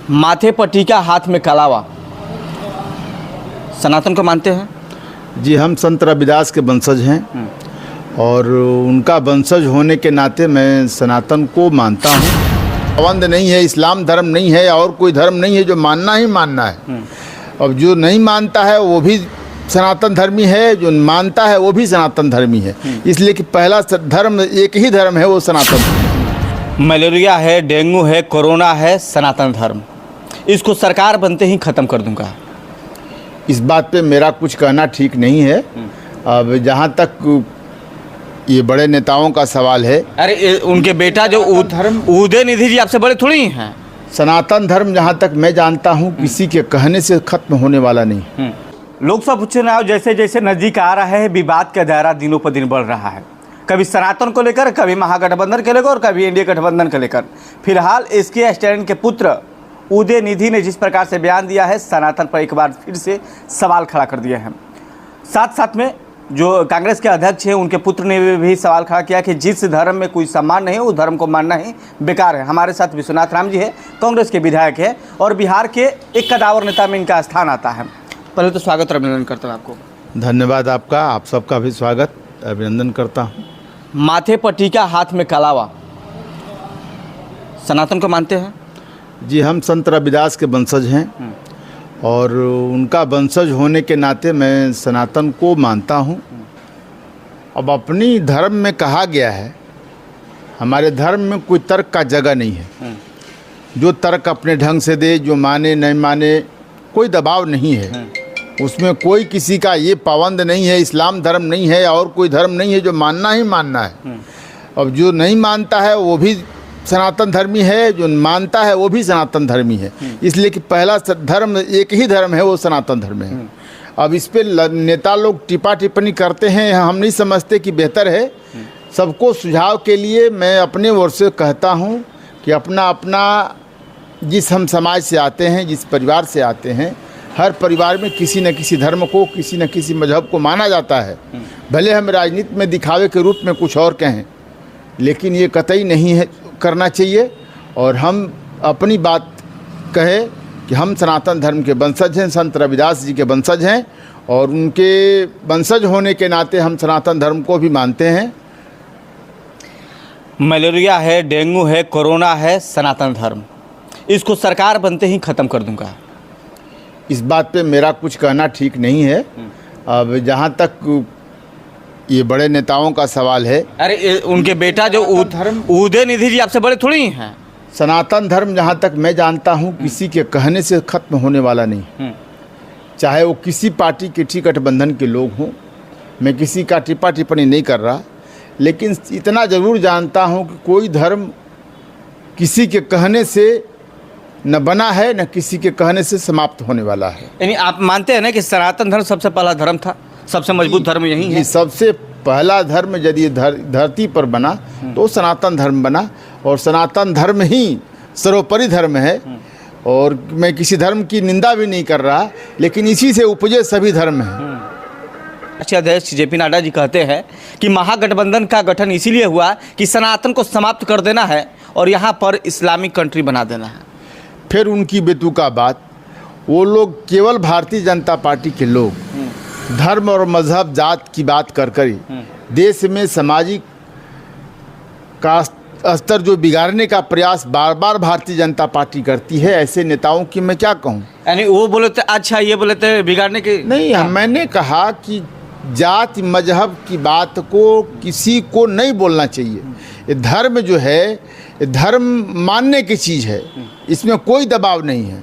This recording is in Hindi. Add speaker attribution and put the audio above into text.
Speaker 1: माथे पर टीका, हाथ में कलावा, सनातन को मानते हैं?
Speaker 2: जी, हम संत रविदास के वंशज हैं और उनका वंशज होने के नाते मैं सनातन को मानता हूँ। पाबंद नहीं है, इस्लाम धर्म नहीं है और कोई धर्म नहीं है, जो मानना ही मानना है। अब जो नहीं मानता है वो भी सनातन धर्मी है, जो मानता है वो भी सनातन धर्मी है। इसलिए कि पहला धर्म एक ही धर्म है, वो सनातन।
Speaker 1: मलेरिया है, डेंगू है, कोरोना है, सनातन धर्म, इसको सरकार बनते ही ख़त्म कर दूंगा।
Speaker 2: इस बात पे मेरा कुछ कहना ठीक नहीं है। अब जहाँ तक ये बड़े नेताओं का सवाल है,
Speaker 1: अरे उनके बेटा जो उदयनिधि जी आपसे बड़े थोड़ी हैं।
Speaker 2: सनातन धर्म जहाँ तक मैं जानता हूँ किसी के कहने से खत्म होने वाला नहीं।
Speaker 1: लोकसभा उपचुनाव जैसे जैसे नजदीक आ रहा है, विवाद का दायरा दिनों पर दिन बढ़ रहा है, कभी सनातन को लेकर, कभी महागठबंधन को लेकर और कभी एनडीए गठबंधन को लेकर। फिलहाल एसके स्टैलिन के पुत्र उदयनिधि ने जिस प्रकार से बयान दिया है, सनातन पर एक बार फिर से सवाल खड़ा कर दिया है। साथ साथ में जो कांग्रेस के अध्यक्ष हैं, उनके पुत्र ने भी सवाल खड़ा किया कि जिस धर्म में कोई सम्मान नहीं है उस धर्म को मानना ही बेकार है। हमारे साथ विश्वनाथ राम जी है, कांग्रेस के विधायक है और बिहार के एक कदावर नेता में इनका स्थान आता है। पहले तो स्वागत और अभिनंदन करता हूँ आपको।
Speaker 2: धन्यवाद आपका, आप सबका भी स्वागत अभिनंदन करता हूँ।
Speaker 1: माथे पर टीका, हाथ में कलावा, सनातन को मानते हैं?
Speaker 2: जी, हम संत रविदास के वंशज हैं और उनका वंशज होने के नाते मैं सनातन को मानता हूँ। अब अपनी धर्म में कहा गया है, हमारे धर्म में कोई तर्क का जगह नहीं है। जो तर्क अपने ढंग से दे, जो माने नहीं माने, कोई दबाव नहीं है उसमें। कोई किसी का ये पाबंद नहीं है, इस्लाम धर्म नहीं है और कोई धर्म नहीं है, जो मानना ही मानना है। अब जो नहीं मानता है वो भी सनातन धर्मी है, जो मानता है वो भी सनातन धर्मी है। इसलिए कि पहला धर्म एक ही धर्म है, वो सनातन धर्म है। अब इस पे नेता लोग टिप्पा टिप्पणी करते हैं, हम नहीं समझते कि बेहतर है। सबको सुझाव के लिए मैं अपने ओर से कहता हूँ कि अपना अपना जिस हम समाज से आते हैं, जिस परिवार से आते हैं, हर परिवार में किसी न किसी धर्म को, किसी न किसी मजहब को माना जाता है। भले हम राजनीति में दिखावे के रूप में कुछ और कहें, लेकिन ये कतई नहीं है करना चाहिए। और हम अपनी बात कहें कि हम सनातन धर्म के वंशज हैं, संत रविदास जी के वंशज हैं और उनके वंशज होने के नाते हम सनातन धर्म को भी मानते हैं।
Speaker 1: मलेरिया है, डेंगू है, कोरोना है, सनातन धर्म, इसको सरकार बनते ही ख़त्म कर दूंगा।
Speaker 2: इस बात पे मेरा कुछ कहना ठीक नहीं है। अब जहाँ तक ये बड़े नेताओं का सवाल है,
Speaker 1: अरे उनके बेटा जो उदयनिधि जी आपसे बड़े थोड़ी हैं।
Speaker 2: सनातन धर्म जहाँ तक मैं जानता हूँ किसी के कहने से खत्म होने वाला नहीं। चाहे वो किसी पार्टी के ठीक गठबंधन के लोग हों, मैं किसी का टिप्पा टिप्पणी नहीं कर रहा, लेकिन इतना ज़रूर जानता हूँ कि कोई धर्म किसी के कहने से न बना है, न किसी के कहने से समाप्त होने वाला है।
Speaker 1: यानी आप मानते हैं ना कि सनातन धर्म सबसे पहला धर्म था, सबसे मजबूत धर्म यही है?
Speaker 2: सबसे पहला धर्म यदि धरती पर बना तो सनातन धर्म बना और सनातन धर्म ही सर्वोपरि धर्म है। और मैं किसी धर्म की निंदा भी नहीं कर रहा, लेकिन इसी से उपजे सभी धर्म हैं।
Speaker 1: अच्छे अध्यक्ष जेपी नड्डा जी कहते हैं कि महागठबंधन का गठन इसीलिए हुआ कि सनातन को समाप्त कर देना है और यहाँ पर इस्लामिक कंट्री बना देना है।
Speaker 2: फिर उनकी बेतुका बात, वो लोग केवल भारतीय जनता पार्टी के लोग धर्म और मजहब जात की बात कर देश में सामाजिक का स्तर जो बिगाड़ने का प्रयास बार बार भारतीय जनता पार्टी करती है। ऐसे नेताओं की मैं क्या कहूँ।
Speaker 1: यानी वो बोले थे, अच्छा ये बोले थे बिगाड़ने के
Speaker 2: नहीं, मैंने कहा कि जात मजहब की बात को किसी को नहीं बोलना चाहिए। ये धर्म जो है, ये धर्म मानने की चीज़ है, इसमें कोई दबाव नहीं है।